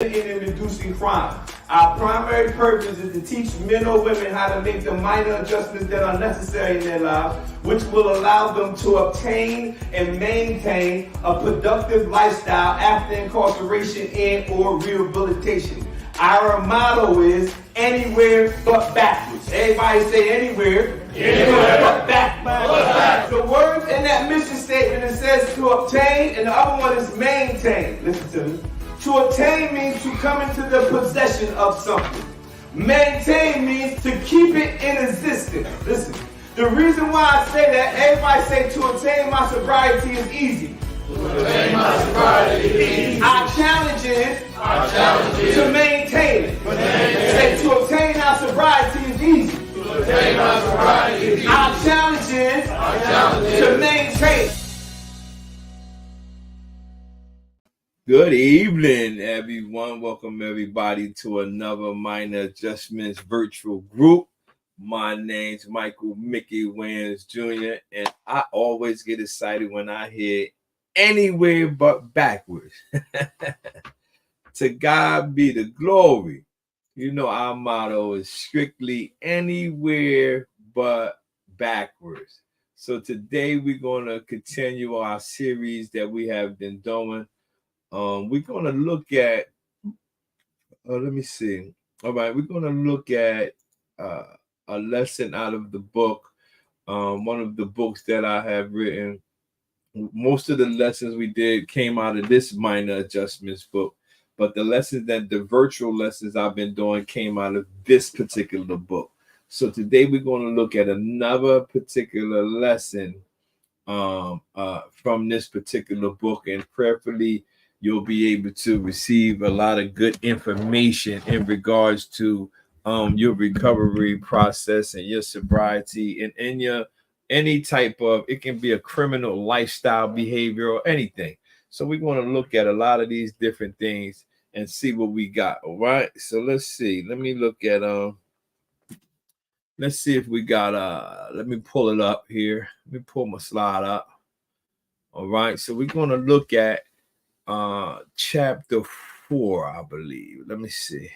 in reducing crime. Our primary purpose is to teach men or women how to make the minor adjustments that are necessary in their lives, which will allow them to obtain and maintain a productive lifestyle after incarceration and or rehabilitation. Our motto is anywhere but backwards. Everybody say anywhere but backwards. The words in that mission statement, it says to obtain, and the other one is maintain. Listen to me. To obtain means to come into the possession of something. Maintain means to keep it in existence. Listen, the reason why I say that, everybody say to obtain my sobriety is easy. To obtain my sobriety is easy. Our challenge is to maintain it. Say to obtain our sobriety is easy. To obtain our sobriety is easy. Our challenge is to maintain it. Good evening, everyone. Welcome everybody to another Minor Adjustments virtual group. My name's Michael Mickey Wayans Jr. and I always get excited when I hear anywhere but backwards. To God be the glory. You know, our motto is strictly anywhere but backwards. So today we're going to continue our series that we have been doing. We're going to look at, let me see. All right, we're going to look at a lesson out of the book, one of the books that I have written. Most of the lessons we did came out of this Minor Adjustments book, but the virtual lessons I've been doing came out of this particular book. So today we're going to look at another particular lesson from this particular book, and prayerfully you'll be able to receive a lot of good information in regards to your recovery process and your sobriety and in your any type of, it can be a criminal lifestyle behavior or anything. So we're going to look at a lot of these different things and see what we got. All right. So let's see. Let me look at let's see if we got let me pull it up here. Let me pull my slide up. All right. So we're going to look at chapter 4, I believe. Let me see.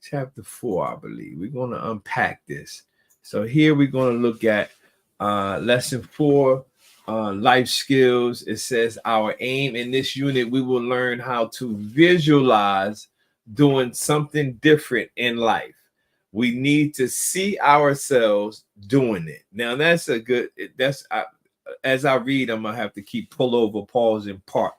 Chapter 4, I believe. We're going to unpack this. So here we're going to look at lesson 4, life skills. It says our aim in this unit, we will learn how to visualize doing something different in life. We need to see ourselves doing it. Now that's a good, as I read, I'm going to have to keep pull over, pause, and park.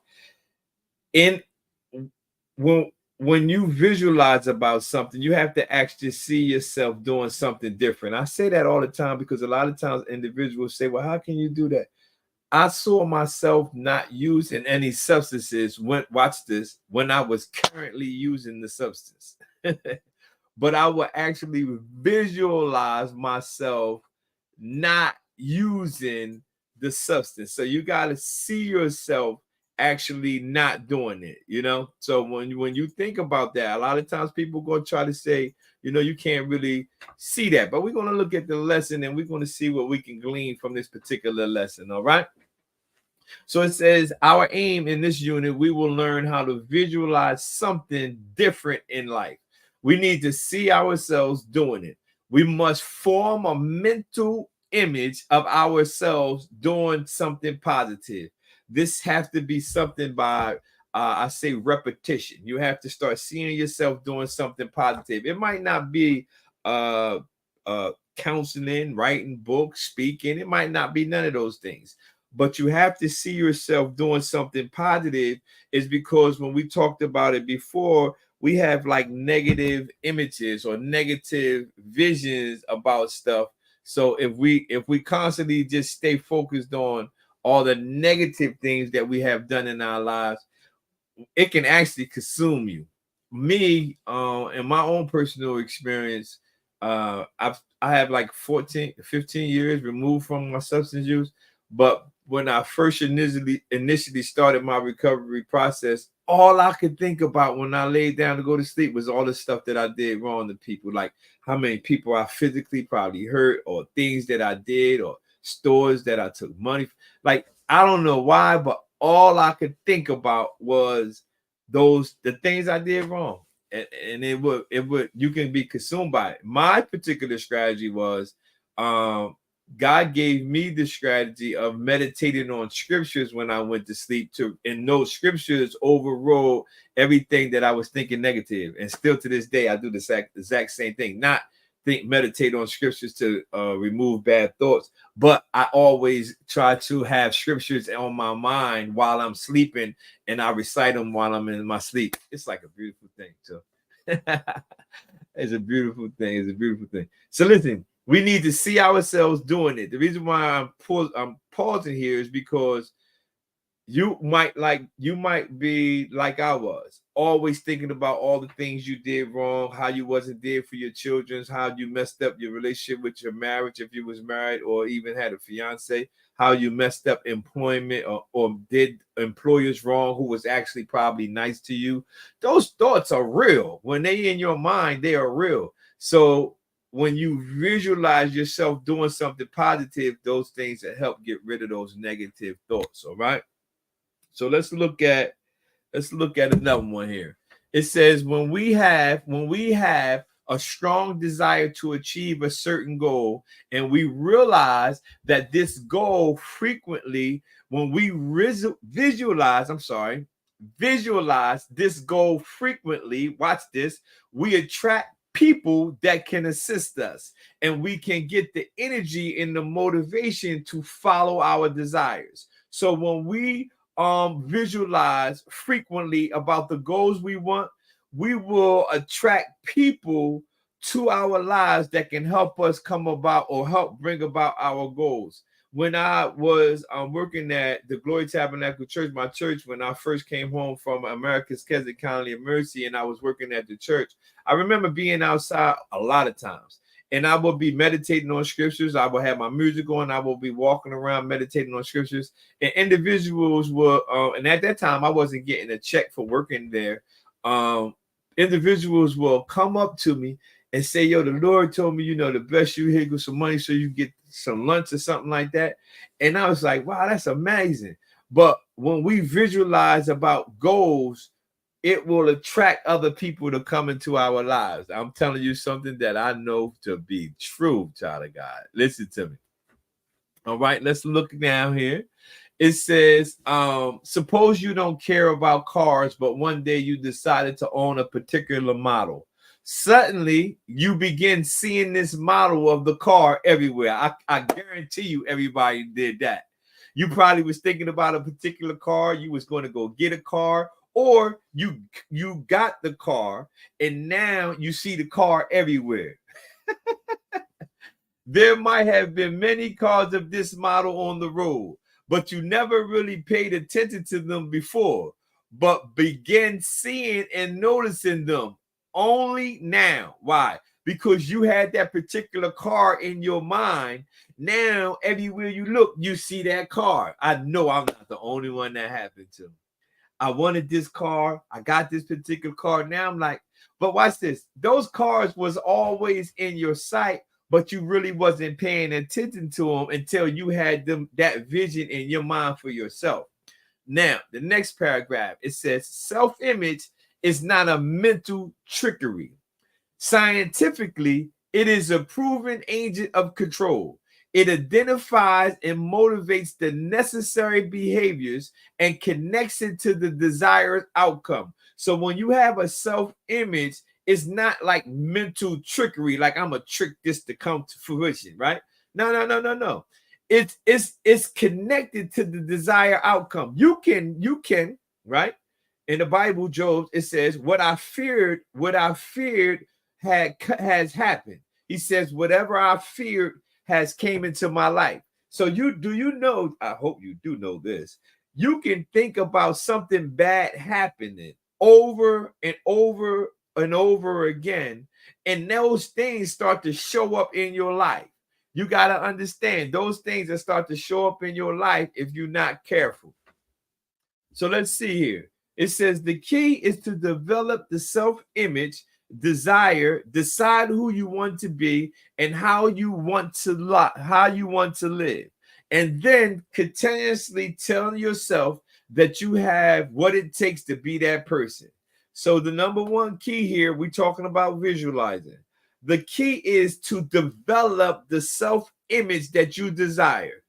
When you visualize about something, you have to actually see yourself doing something different. I say that all the time because a lot of times individuals say, well, how can you do that? I saw myself not using any substances when I was currently using the substance. But I would actually visualize myself not using the substance. So you got to see yourself actually not doing it, you know. So when you think about that, a lot of times people going to try to say, you know, you can't really see that. But we're going to look at the lesson and we're going to see what we can glean from this particular lesson. All right. So it says our aim in this unit, we will learn how to visualize something different in life. We need to see ourselves doing it. We must form a mental image of ourselves doing something positive. This has to be something by, I say, repetition. You have to start seeing yourself doing something positive. It might not be counseling, writing books, speaking. It might not be none of those things. But you have to see yourself doing something positive, is because when we talked about it before, we have like negative images or negative visions about stuff. So if we constantly just stay focused on all the negative things that we have done in our lives, it can actually consume you. Me, in my own personal experience, I have like 15 years removed from my substance use. But when I first initially started my recovery process, all I could think about when I laid down to go to sleep was all the stuff that I did wrong to people, like how many people I physically probably hurt, or things that I did, or stores that I took money. Like, I don't know why, but all I could think about was the things I did wrong, and it would you can be consumed by it. My particular strategy was, God gave me the strategy of meditating on scriptures when I went to sleep, and those scriptures overrode everything that I was thinking negative. And still to this day, I do the exact same thing. Not meditate on scriptures to remove bad thoughts, but I always try to have scriptures on my mind while I'm sleeping, and I recite them while I'm in my sleep. It's like a beautiful thing. So it's a beautiful thing. It's a beautiful thing. So listen, we need to see ourselves doing it. The reason why I'm pausing here is because you might be like I was, always thinking about all the things you did wrong, how you wasn't there for your children, how you messed up your relationship with your marriage if you was married or even had a fiance, how you messed up employment or did employers wrong who was actually probably nice to you. Those thoughts are real. When they in your mind, they are real. So when you visualize yourself doing something positive, those things that help get rid of those negative thoughts. All right. So let's look at another one here. It says when we have a strong desire to achieve a certain goal, and we realize that this goal frequently, when we visualize this goal frequently, watch this, we attract people that can assist us, and we can get the energy and the motivation to follow our desires. So when we visualize frequently about the goals we want, we will attract people to our lives that can help us come about or help bring about our goals. When I was working at the Glory Tabernacle Church, my church, when I first came home from America's Keswick County of Mercy, and I was working at the church, I remember being outside a lot of times. And I will be meditating on scriptures. I will have my music on. I will be walking around meditating on scriptures. And individuals were, and at that time, I wasn't getting a check for working there. Individuals will come up to me and say, yo, the Lord told me, the best you here with some money so you get some lunch or something like that. And I was like, wow, that's amazing. But when we visualize about goals, it will attract other people to come into our lives. I'm telling you something that I know to be true, child of God. Listen to me. All right, let's look down here. It says, suppose you don't care about cars, but one day you decided to own a particular model. Suddenly, you begin seeing this model of the car everywhere. I guarantee you everybody did that. You probably was thinking about a particular car. You was going to go get a car. Or you got the car and now you see the car everywhere. There might have been many cars of this model on the road, but you never really paid attention to them before, but began seeing and noticing them only now. Why? Because you had that particular car in your mind. Now, everywhere you look, you see that car. I know I'm not the only one that happened to. I wanted this car. I got this particular car. Now I'm like, but watch this. Those cars was always in your sight, but you really wasn't paying attention to them until you had that vision in your mind for yourself. Now, the next paragraph, it says, self-image is not a mental trickery. Scientifically, it is a proven agent of control. It identifies and motivates the necessary behaviors and connects it to the desired outcome. So when you have a self-image, it's not like mental trickery, like I'm gonna trick this to come to fruition, right? No. It's connected to the desired outcome. You can, right? In the Bible, Job, it says, what I feared has happened. He says, whatever I feared has came into my life. So I hope you do know this. You can think about something bad happening over and over and over again, and those things start to show up in your life. You got to understand those things that start to show up in your life if you're not careful. So let's see here. It says the key is to develop the self-image, decide who you want to be and how you want to live, and then continuously tell yourself that you have what it takes to be that person. So the number one key here, we're talking about visualizing. The key is to develop the self-image that you desire.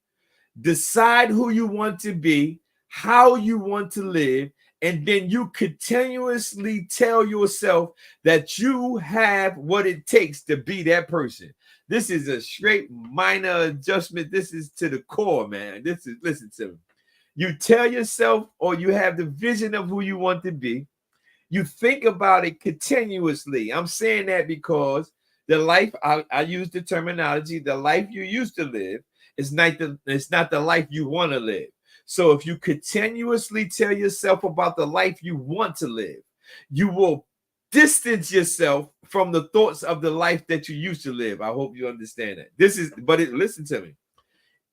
Decide who you want to be, how you want to live, and then you continuously tell yourself that you have what it takes to be that person. This is a straight minor adjustment. This is to the core, man. This is, listen to me. You tell yourself, or you have the vision of who you want to be. You think about it continuously. I'm saying that because the life, I use the terminology, the life you used to live is not the life you want to live. So if you continuously tell yourself about the life you want to live, you will distance yourself from the thoughts of the life that you used to live. I hope you understand that. Listen to me.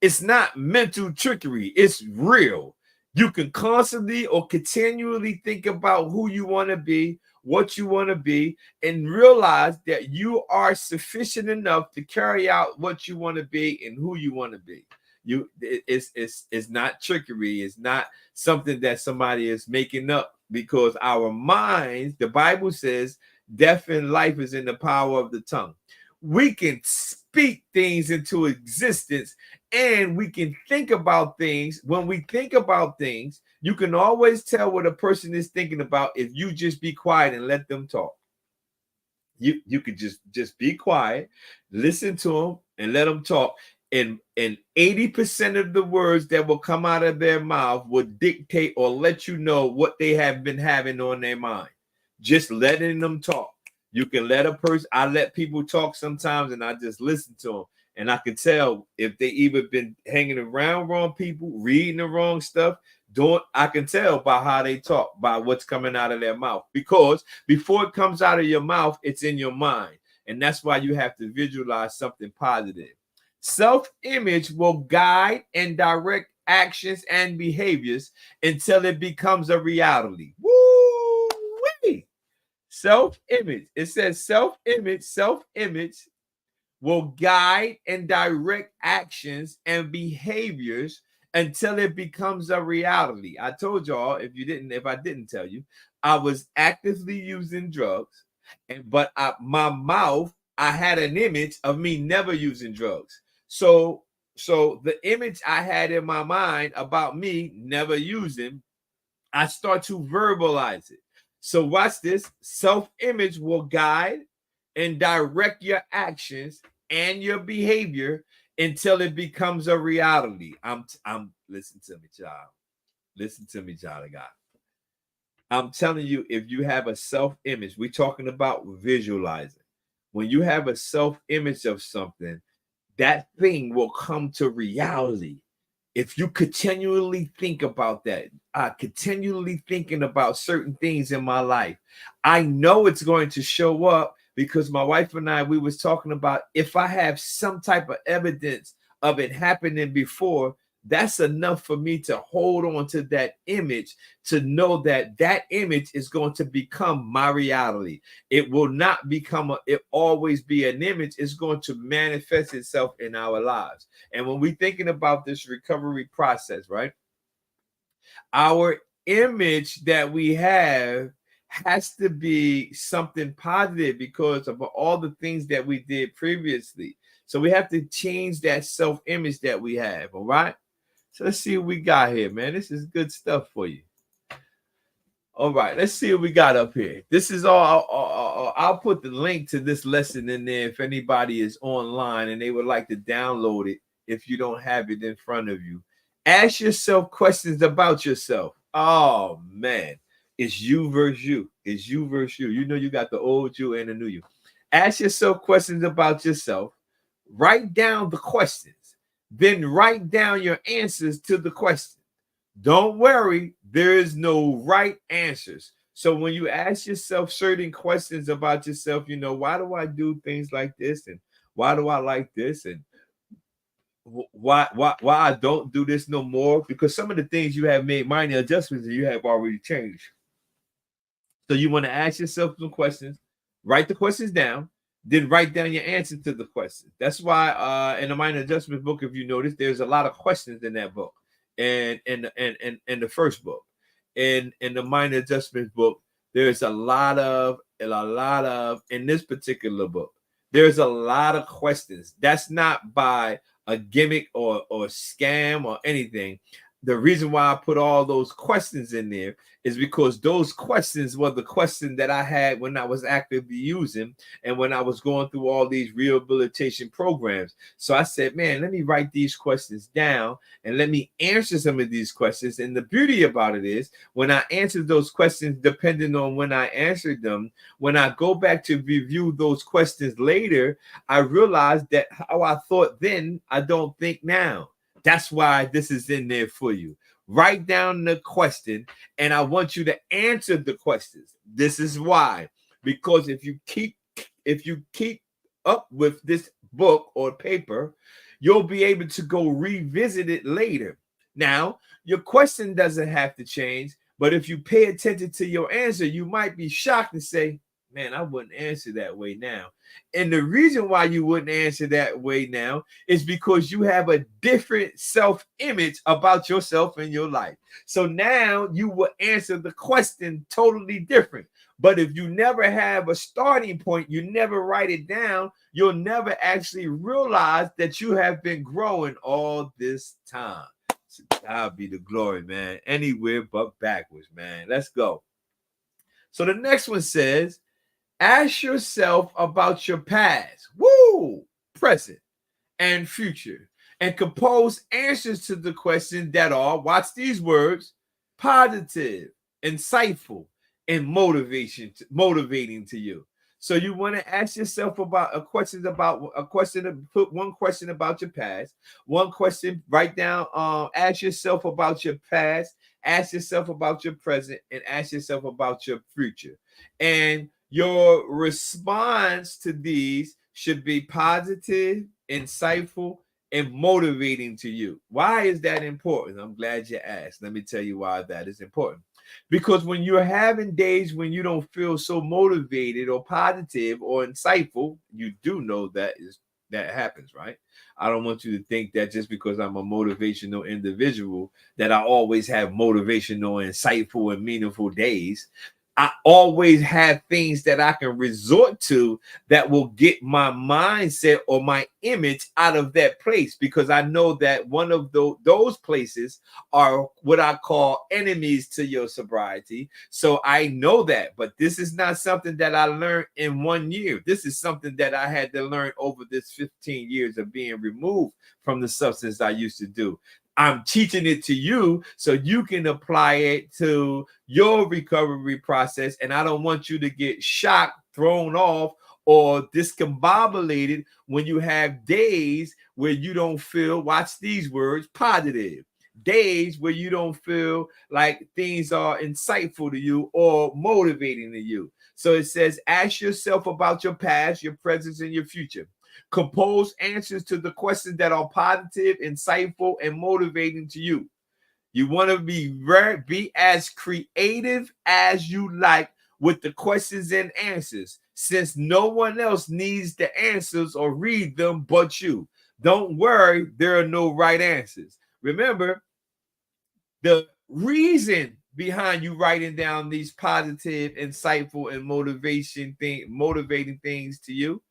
It's not mental trickery. It's real. You can constantly or continually think about who you want to be, what you want to be, and realize that you are sufficient enough to carry out what you want to be and who you want to be. It's not trickery. It's not something that somebody is making up, because our minds, the Bible says, death and life is in the power of the tongue. We can speak things into existence, and we can think about things. When we think about things, you can always tell what a person is thinking about if you just be quiet and let them talk. You could just be quiet, listen to them, and let them talk. And 80% of the words that will come out of their mouth will dictate or let you know what they have been having on their mind. Just letting them talk. You can let a person, I let people talk sometimes, and I just listen to them. And I can tell if they either been hanging around wrong people, reading the wrong stuff. I can tell by how they talk, by what's coming out of their mouth. Because before it comes out of your mouth, it's in your mind. And that's why you have to visualize something positive. Self-image will guide and direct actions and behaviors until it becomes a reality. Woo-wee! Self-image. It says self-image will guide and direct actions and behaviors until it becomes a reality. I told y'all, if I didn't tell you, I was actively using drugs, but my mouth, I had an image of me never using drugs. So the image I had in my mind about me never using, I start to verbalize it. So watch this. Self-image will guide and direct your actions and your behavior until it becomes a reality. I'm listen to me, child. Listen to me, child of God. I'm telling you, if you have a self-image, we're talking about visualizing. When you have a self-image of something, that thing will come to reality. If you continually think about that, continually thinking about certain things in my life, I know it's going to show up, because my wife and I, we was talking about, if I have some type of evidence of it happening before, that's enough for me to hold on to that image, to know that that image is going to become my reality. It will not become it always be an image. It's going to manifest itself in our lives. And when we're thinking about this recovery process, right, our image that we have has to be something positive because of all the things that we did previously. So we have to change that self-image that we have. All right. So let's see what we got here, man. This is good stuff for you. All right, let's see what we got up here. This is all. I'll put the link to this lesson in there if anybody is online and they would like to download it. If you don't have it in front of you, ask yourself questions about yourself. Oh man, it's you versus you. It's you versus you. You know you got the old you and the new you. Ask yourself questions about yourself. Write down the questions. Then write down your answers to the question. Don't worry, there is no right answers. So when you ask yourself certain questions about yourself, you know, why do I do things like this? And why do I like this? And why I don't do this no more? Because some of the things you have made minor adjustments and you have already changed. So you want to ask yourself some questions, write the questions down, then write down your answer to the question. That's why in the minor adjustment book, if you notice, there's a lot of questions in that book. and in the first book. In the minor adjustments book, there's a lot of in this particular book, there's a lot of questions. That's not by a gimmick or scam or anything. The reason why I put all those questions in there is because those questions were the question that I had when I was actively using and when I was going through all these rehabilitation programs. So I said, man, let me write these questions down and let me answer some of these questions. And the beauty about it is when I answer those questions, depending on when I answered them, when I go back to review those questions later, I realized that how I thought then, I don't think now. That's why this is in there for you. Write down the question, and I want you to answer the questions. This is why, because if you keep up with this book or paper, you'll be able to go revisit it later. Now, your question doesn't have to change, but if you pay attention to your answer, you might be shocked and say, man, I wouldn't answer that way now. And the reason why you wouldn't answer that way now is because you have a different self-image about yourself and your life. So now you will answer the question totally different. But if you never have a starting point, you never write it down, you'll never actually realize that you have been growing all this time. So that'll be the glory, man. Anywhere but backwards, man. Let's go. So the next one says, ask yourself about your past, present, and future, and compose answers to the question that are, watch these words, positive, insightful, and motivating to you. So you want to ask yourself about put one question about your past, one question, write down, ask yourself about your past, ask yourself about your present, and ask yourself about your future. And your response to these should be positive, insightful, and motivating to you. Why is that important? I'm glad you asked. Let me tell you why that is important. Because when you're having days when you don't feel so motivated or positive or insightful, you do know that happens, right? I don't want you to think that just because I'm a motivational individual that I always have motivational, insightful, and meaningful days. I always have things that I can resort to that will get my mindset or my image out of that place, because I know that one of those places are what I call enemies to your sobriety. So I know that, but this is not something that I learned in 1 year. This is something that I had to learn over this 15 years of being removed from the substance I used to do. I'm teaching it to you so you can apply it to your recovery process. And I don't want you to get shocked, thrown off, or discombobulated when you have days where you don't feel, watch these words, positive. Days where you don't feel like things are insightful to you or motivating to you. So it says, ask yourself about your past, your present, and your future. Compose answers to the questions that are positive, insightful, and motivating to you. You want to be as creative as you like with the questions and answers, since no one else needs the answers or read them but you. Don't worry, there are no right answers. Remember, the reason behind you writing down these positive, insightful, and motivating things to you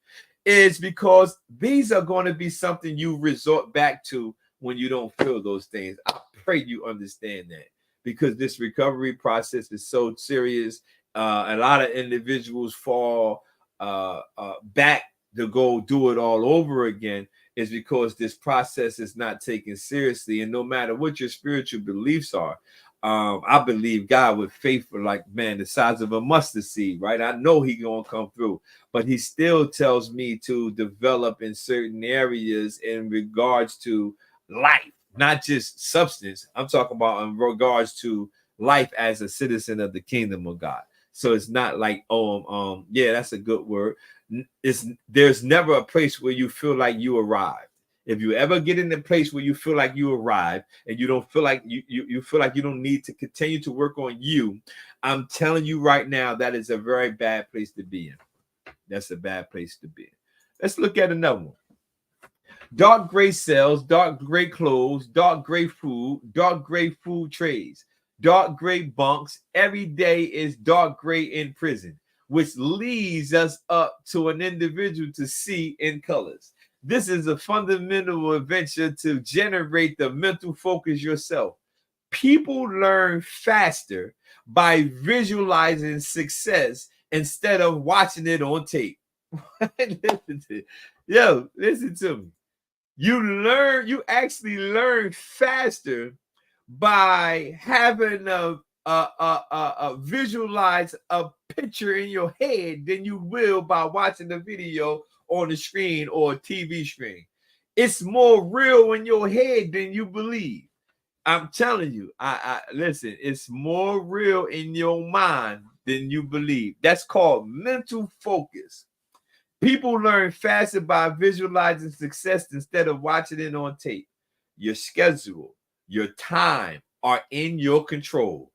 is because these are going to be something you resort back to when you don't feel those things. I pray you understand that, because this recovery process is so serious. A lot of individuals fall back to go do it all over again is because this process is not taken seriously. And no matter what your spiritual beliefs are, I believe God with faith for like, man, the size of a mustard seed, right? I know He gonna come through, but He still tells me to develop in certain areas in regards to life, not just substance. I'm talking about in regards to life as a citizen of the kingdom of God. So it's not like, yeah, that's a good word. There's never a place where you feel like you arrived. If you ever get in a place where you feel like you arrived and you don't feel like you feel like you don't need to continue to work on you, I'm telling you right now, that is a very bad place to be in. That's a bad place to be in. Let's look at another one. Dark gray cells, dark gray clothes, dark gray food trays, dark gray bunks. Every day is dark gray in prison, which leads us up to an individual to see in colors. This is a fundamental adventure to generate the mental focus yourself. People learn faster by visualizing success instead of watching it on tape. Listen to me. You actually learn faster by having a visualize a picture in your head than you will by watching the video on the screen or a TV screen. It's more real in your head than you believe. I'm telling you, I listen, it's more real in your mind than you believe. That's called mental focus. People learn faster by visualizing success instead of watching it on tape. Your schedule, your time are in your control.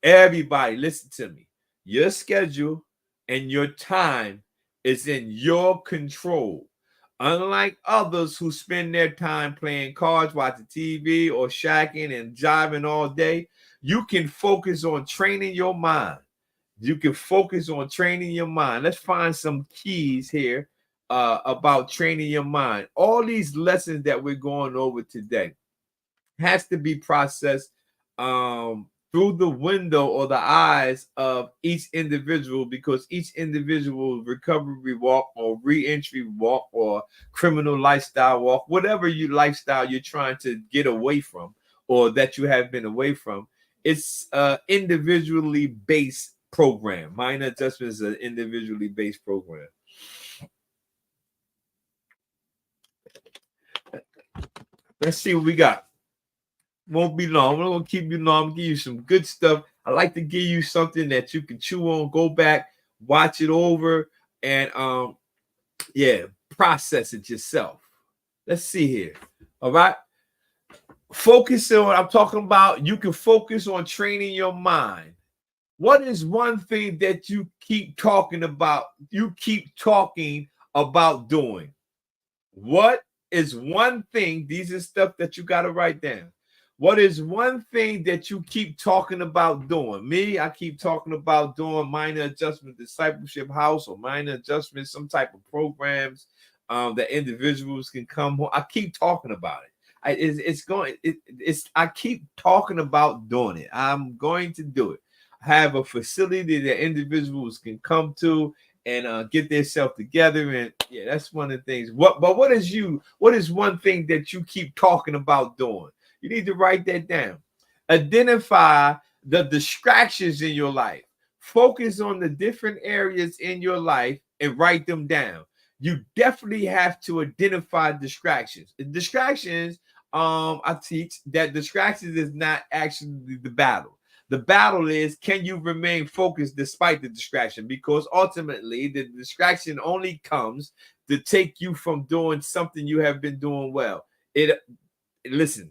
Everybody, listen to me. Your schedule and your time is in your control. Unlike others who spend their time playing cards, watching TV, or shacking and jiving all day, you can focus on training your mind. You can focus on training your mind. Let's find some keys here about training your mind. All these lessons that we're going over today has to be processed through the window or the eyes of each individual, because each individual recovery walk or re-entry walk or criminal lifestyle walk, whatever lifestyle you're trying to get away from or that you have been away from, it's individually based program. Minor adjustment is an individually based program. Let's see what we got. Won't be long. I'm not gonna keep you long. I'm gonna give you some good stuff. I like to give you something that you can chew on, go back, watch it over, and process it yourself. Let's see here. All right. Focus on, I'm talking about, you can focus on training your mind. What is one thing that you keep talking about? You keep talking about doing. What is one thing? These are stuff that you got to write down. What is one thing that you keep talking about doing? Me, I keep talking about doing minor adjustment discipleship house or minor adjustment, some type of programs that individuals can come home. I keep talking about it. I keep talking about doing it. I'm going to do it. Have a facility that individuals can come to and get themselves together. And yeah, that's one of the things. What is one thing that you keep talking about doing? You need to write that down. Identify the distractions in your life. Focus on the different areas in your life and write them down. You definitely have to identify distractions. Distractions, I teach that distractions is not actually the battle. The battle is, can you remain focused despite the distraction? Because ultimately, the distraction only comes to take you from doing something you have been doing well. Listen,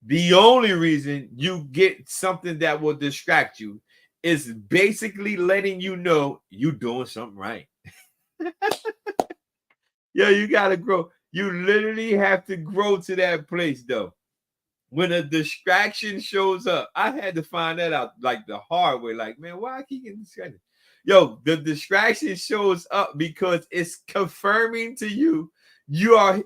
the only reason you get something that will distract you is basically letting you know you're doing something right. You got to grow. You literally have to grow to that place, though. When a distraction shows up, I had to find that out like the hard way. Like, man, why I keep getting distracted? The distraction shows up because it's confirming to you are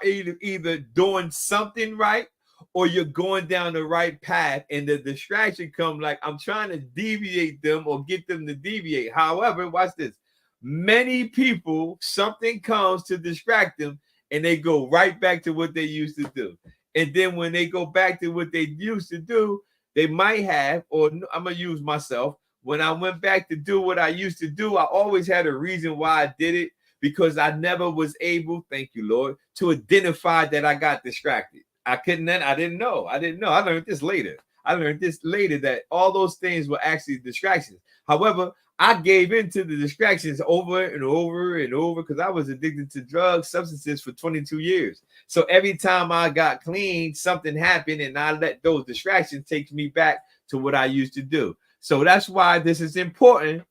either doing something right or you're going down the right path, and the distraction come like I'm trying to deviate them or get them to deviate. However, watch this. Many people, something comes to distract them and they go right back to what they used to do. And then when they go back to what they used to do, they might have, or I'm going to use myself. When I went back to do what I used to do, I always had a reason why I did it, because I never was able, thank you, Lord, to identify that I got distracted. I didn't know. I learned this later. That all those things were actually distractions. However, I gave in to the distractions over and over and over because I was addicted to drugs, substances for 22 years. So every time I got clean, something happened, and I let those distractions take me back to what I used to do. So that's why this is important.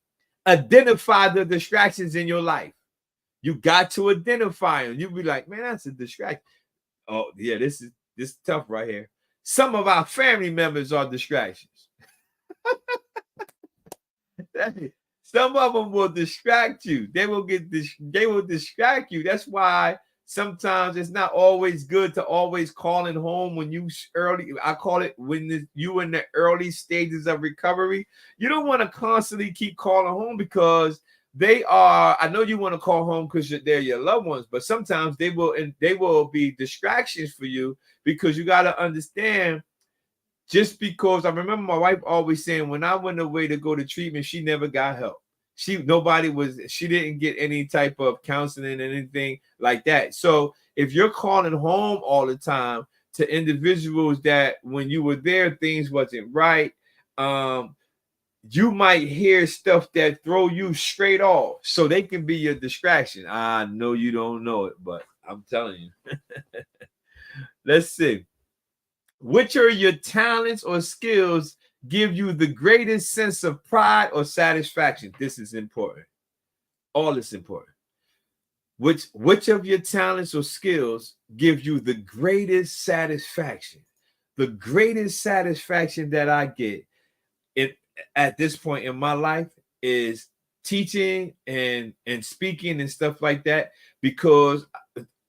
Identify the distractions in your life. You got to identify them. You be like, man, that's a distraction. Oh, yeah, this is tough right here. Some of our family members are distractions. Some of them will distract you. They will distract you. That's why sometimes it's not always good to always calling home when you early. I call it when you in the early stages of recovery. You don't want to constantly keep calling home because they are. I know you want to call home because they're your loved ones, but sometimes they will be distractions for you because you got to understand. Just because I remember my wife always saying when I went away to go to treatment, she never got help. She didn't get any type of counseling, anything like that. So if you're calling home all the time to individuals that when you were there, things wasn't right, you might hear stuff that throw you straight off. So they can be your distraction. I know you don't know it, but I'm telling you. Let's see. Which are your talents or skills give you the greatest sense of pride or satisfaction? This is important. All is important. Which of your talents or skills give you the greatest satisfaction? The greatest satisfaction that I get at this point in my life is teaching and speaking and stuff like that, because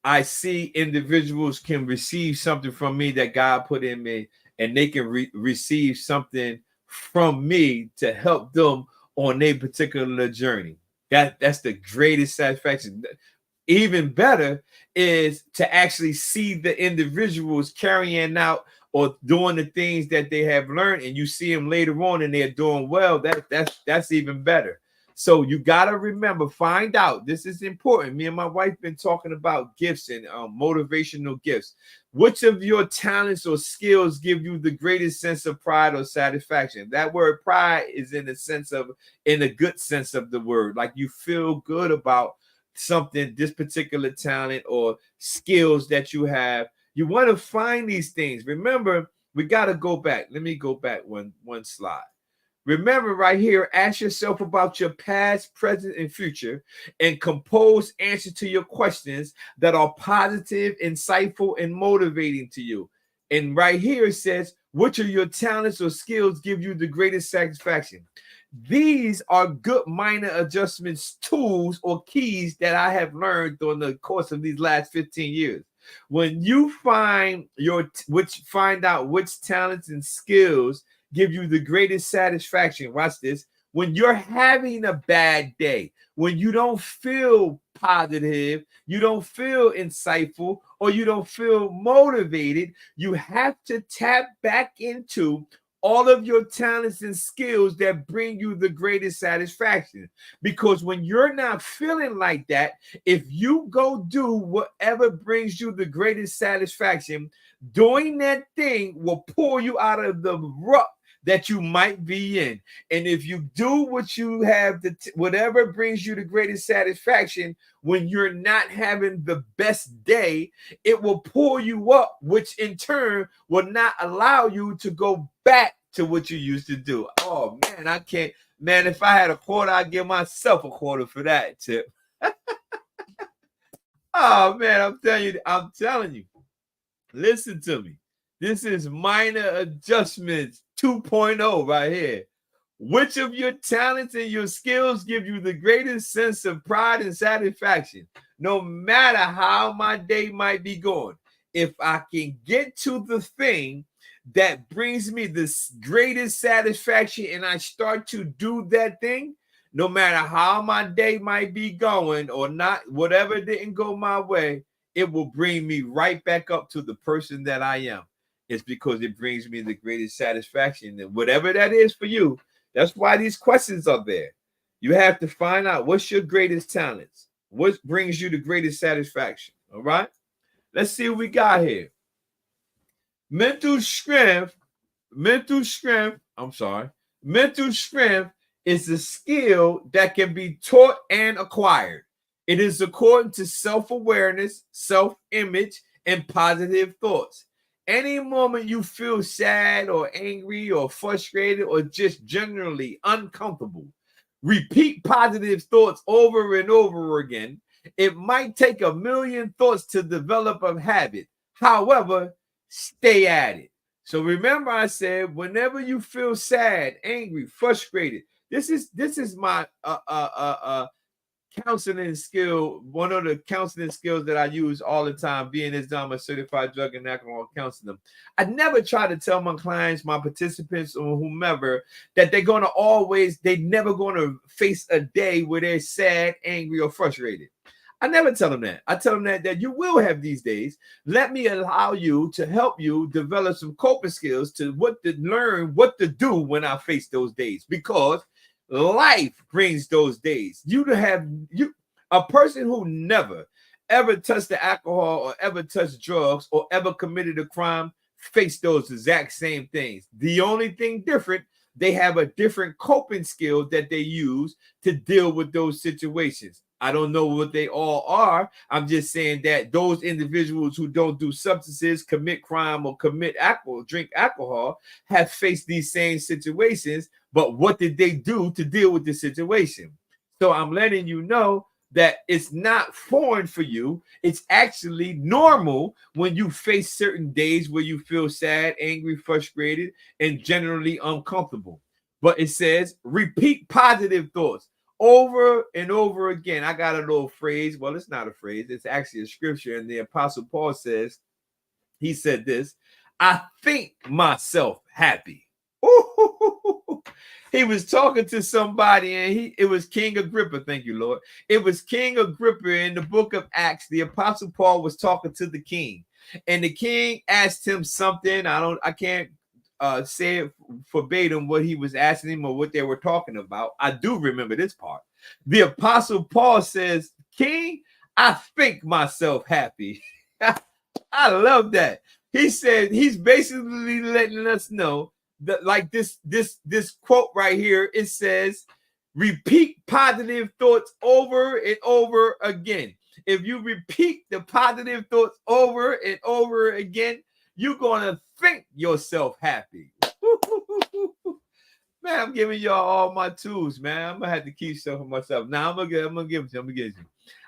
I see individuals can receive something from me that God put in me, and they can receive something from me to help them on their particular journey. That's the greatest satisfaction. Even better is to actually see the individuals carrying out or doing the things that they have learned, and you see them later on and they're doing well. That's even better. So you got to remember, find out. This is important. Me and my wife been talking about gifts and motivational gifts. Which of your talents or skills give you the greatest sense of pride or satisfaction? That word pride is in a good sense of the word. Like you feel good about something, this particular talent or skills that you have. You want to find these things. Remember, we got to go back. Let me go back one slide. Remember right here, ask yourself about your past, present, and future, and compose answers to your questions that are positive, insightful, and motivating to you. And right here it says, which of your talents or skills give you the greatest satisfaction? These are good minor adjustments, tools, or keys that I have learned during the course of these last 15 years. When you find out which talents and skills give you the greatest satisfaction. Watch this. When you're having a bad day, when you don't feel positive, you don't feel insightful, or you don't feel motivated, you have to tap back into all of your talents and skills that bring you the greatest satisfaction. Because when you're not feeling like that, if you go do whatever brings you the greatest satisfaction, doing that thing will pull you out of the rut that you might be in. And if you do what you have, whatever brings you the greatest satisfaction, when you're not having the best day, it will pull you up, which in turn will not allow you to go back to what you used to do. Oh man, I can't. Man, if I had a quarter, I'd give myself a quarter for that tip. Oh man, I'm telling you. Listen to me. This is minor adjustments 2.0 right here. Which of your talents and your skills give you the greatest sense of pride and satisfaction? No matter how my day might be going, if I can get to the thing that brings me the greatest satisfaction and I start to do that thing, no matter how my day might be going or not, whatever didn't go my way, it will bring me right back up to the person that I am. It's because it brings me the greatest satisfaction. And whatever that is for you, that's why these questions are there. You have to find out what's your greatest talents. What brings you the greatest satisfaction? All right. Let's see what we got here. Mental strength is a skill that can be taught and acquired. It is according to self-awareness, self-image, and positive thoughts. Any moment you feel sad or angry or frustrated or just generally uncomfortable, repeat positive thoughts over and over again, It might take a million thoughts to develop a habit. However, stay at it. So remember, I said, whenever you feel sad, angry, frustrated, this is my counseling skill. One of the counseling skills that I use all the time, being as I'm a certified drug and alcohol counselor. I never try to tell my clients, my participants, or whomever that they never going to face a day where they're sad, angry, or frustrated. I never tell them that. I tell them that you will have these days. Let me allow you to help you develop some coping skills to learn what to do when I face those days, because life brings those days. A person who never ever touched the alcohol or ever touched drugs or ever committed a crime face those exact same things. The only thing different, they have a different coping skill that they use to deal with those situations. I don't know what they all are. I'm just saying that those individuals who don't do substances, commit crime, or drink alcohol have faced these same situations. But what did they do to deal with the situation? So I'm letting you know that it's not foreign for you. It's actually normal when you face certain days where you feel sad, angry, frustrated, and generally uncomfortable. But it says repeat positive thoughts over and over again. I got a little phrase. Well, it's not a phrase. It's actually a scripture. And the Apostle Paul says, he said this, I think myself happy. Ooh. He was talking to somebody, and it was King Agrippa. Thank you, Lord. It was King Agrippa in the book of Acts. The Apostle Paul was talking to the king, and the king asked him something. I can't say it verbatim what he was asking him or what they were talking about. I do remember this part. The Apostle Paul says, King, I think myself happy. I love that. He said he's basically letting us know that, like this quote right here, it says, repeat positive thoughts over and over again. If you repeat the positive thoughts over and over again, you're going to think yourself happy. Man, I'm giving y'all all my tools, man. I'm going to have to keep stuff for myself. Now, I'm going to give it to you.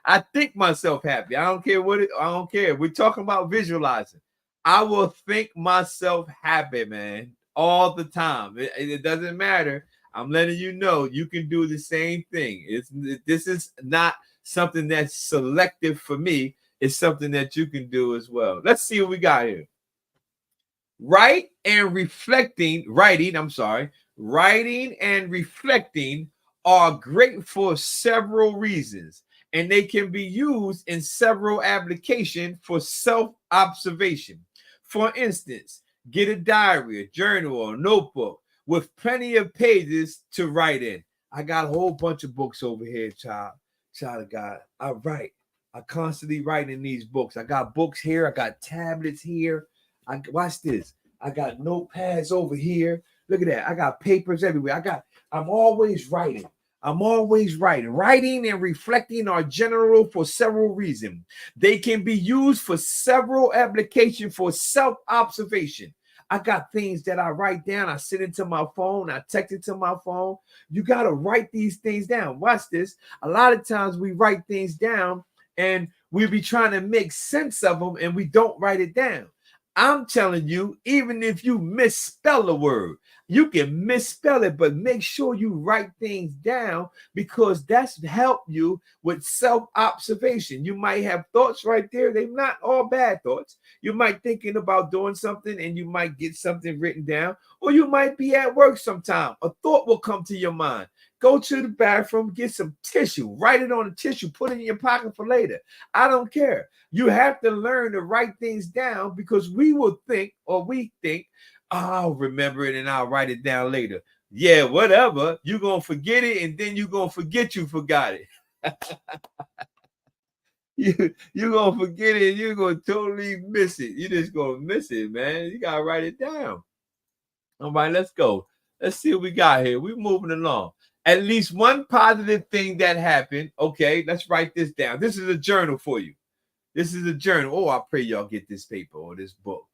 I think myself happy. I don't care I don't care. We're talking about visualizing. I will think myself happy, man, all the time. It doesn't matter. I'm letting you know you can do the same thing. This is not something that's selective for me. It's something that you can do as well. Let's see what we got here. Writing and reflecting are great for several reasons, and they can be used in several applications for self-observation. For instance, get a diary, a journal, or a notebook with plenty of pages to write in. I got a whole bunch of books over here, child of God. I write. I constantly write in these books. I got books here. I got tablets here. Watch this. I got notepads over here. Look at that. I got papers everywhere. I'm always writing. Writing and reflecting are general for several reasons. They can be used for several applications for self-observation. I got things that I write down. I sit into my phone. I text it to my phone. You got to write these things down. Watch this. A lot of times we write things down and we be trying to make sense of them and we don't write it down. I'm telling you, even if you misspell a word, you can misspell it, but make sure you write things down, because that's help you with self-observation. You might have thoughts right there. They're not all bad thoughts. You might thinking about doing something and you might get something written down, or you might be at work sometime. A thought will come to your mind. Go to the bathroom, get some tissue, write it on a tissue, put it in your pocket for later. I don't care. You have to learn to write things down, because we think, I'll remember it and I'll write it down later. Yeah, whatever. You're going to forget it, and then you're going to forget you forgot it. You're going to forget it, and you're going to totally miss it. You're just going to miss it, man. You got to write it down. All right, let's go. Let's see what we got here. We're moving along. At least one positive thing that happened. Okay, let's write this down. This is a journal for you. This is a journal. Oh, I pray y'all get this paper or this book.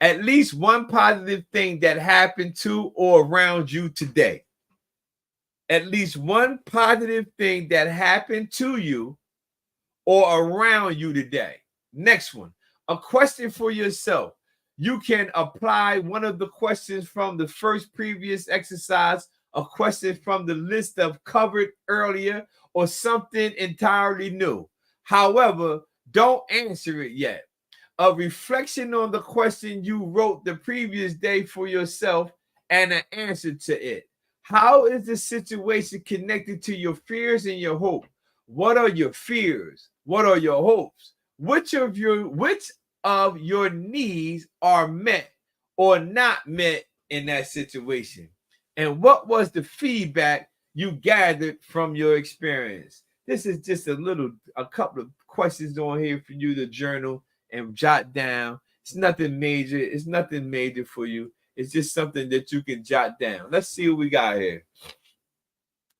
At least one positive thing that happened to or around you today. At least one positive thing that happened to you or around you today? Next one, a question for yourself. You can apply one of the questions from the first previous exercise, a question from the list of covered earlier, or something entirely new. However, don't answer it yet. A reflection on the question you wrote the previous day for yourself and an answer to it. How is the situation connected to your fears and your hope? What are your fears? What are your hopes? Which of your needs are met or not met in that situation? And what was the feedback you gathered from your experience? This is just a couple of questions on here for you to journal and jot down. It's nothing major. It's nothing major for you. It's just something that you can jot down. Let's see what we got here.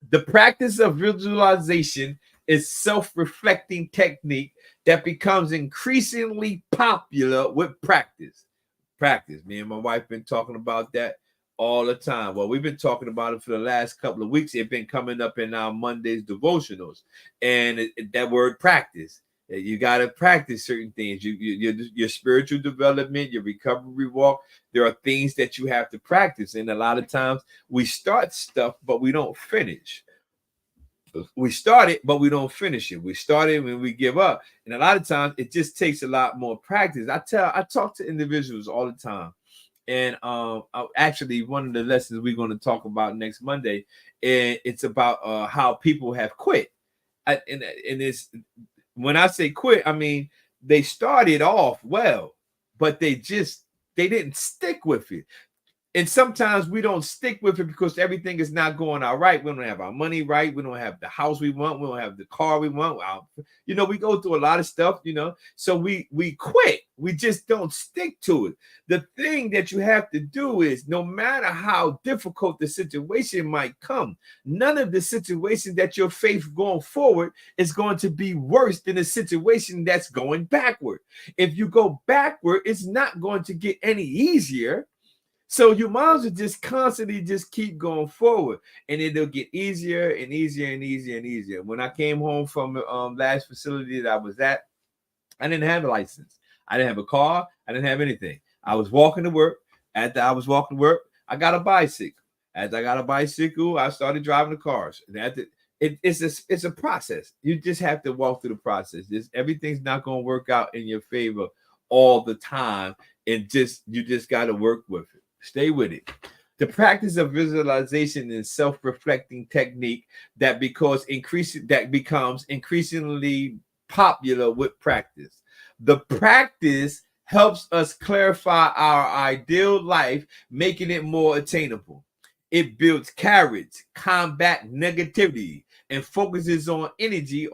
The practice of visualization is self-reflecting technique that becomes increasingly popular with practice. Me and my wife been talking about that all the time. Well, we've been talking about it for the last couple of weeks. It's been coming up in our Mondays devotionals, and that word practice. You got to practice certain things. Your spiritual development, your recovery walk. There are things that you have to practice, and a lot of times we start stuff, but we don't finish. We start it, but we don't finish it. We start it when we give up, and a lot of times it just takes a lot more practice. I talk to individuals all the time, and actually one of the lessons we're going to talk about next Monday, and it's about how people have quit, and it's. When I say quit, I mean they started off well, but they didn't stick with it. And sometimes we don't stick with it because everything is not going all right. We don't have our money right. We don't have the house we want. We don't have the car we want. We go through a lot of stuff, So we quit. We just don't stick to it. The thing that you have to do is, no matter how difficult the situation might come, none of the situation that you're faced going forward is going to be worse than the situation that's going backward. If you go backward, it's not going to get any easier. So you might as well just constantly just keep going forward, and it'll get easier and easier and easier and easier. When I came home from the last facility that I was at, I didn't have a license. I didn't have a car. I didn't have anything. I was walking to work. After I was walking to work, I got a bicycle. As I got a bicycle, I started driving the cars. And it's a process. You just have to walk through the process. Everything's not going to work out in your favor all the time. You just got to work with it. Stay with it. The practice of visualization is self-reflecting technique that becomes increasingly popular with practice. The practice helps us clarify our ideal life, making it more attainable. It builds courage, combat negativity, and focuses our energy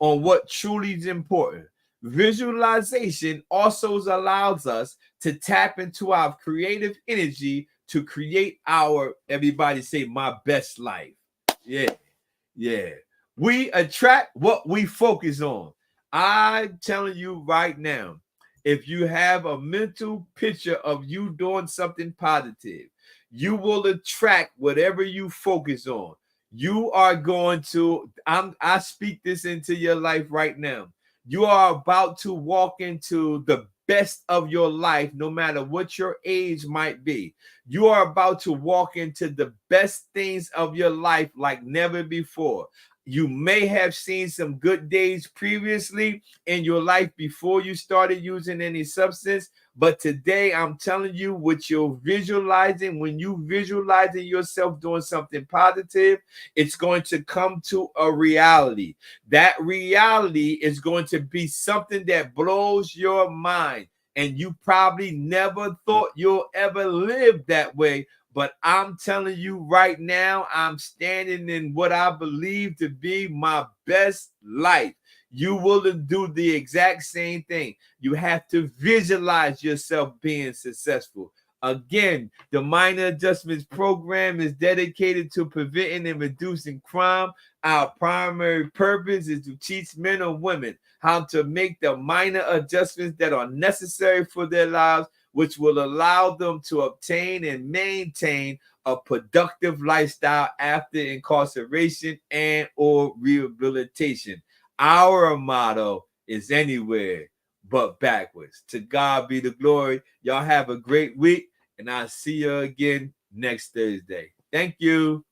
on what truly is important. Visualization also allows us to tap into our creative energy to create everybody say, my best life. Yeah. We attract what we focus on. I'm telling you right now, if you have a mental picture of you doing something positive, you will attract whatever you focus on. You are going to, I speak this into your life right now. You are about to walk into the best of your life, no matter what your age might be. You are about to walk into the best things of your life like never before. You may have seen some good days previously in your life before you started using any substance, but today I'm telling you, what you're visualizing, when you visualizing yourself doing something positive, it's going to come to a reality. That reality is going to be something that blows your mind, and you probably never thought you'll ever live that way. But I'm telling you right now, I'm standing in what I believe to be my best life. You will do the exact same thing. You have to visualize yourself being successful. Again, the Minor Adjustments Program is dedicated to preventing and reducing crime. Our primary purpose is to teach men and women how to make the minor adjustments that are necessary for their lives, which will allow them to obtain and maintain a productive lifestyle after incarceration and or rehabilitation. our motto is anywhere but backwards. To God be the glory. Y'all have a great week, and I'll see you again next Thursday. Thank you.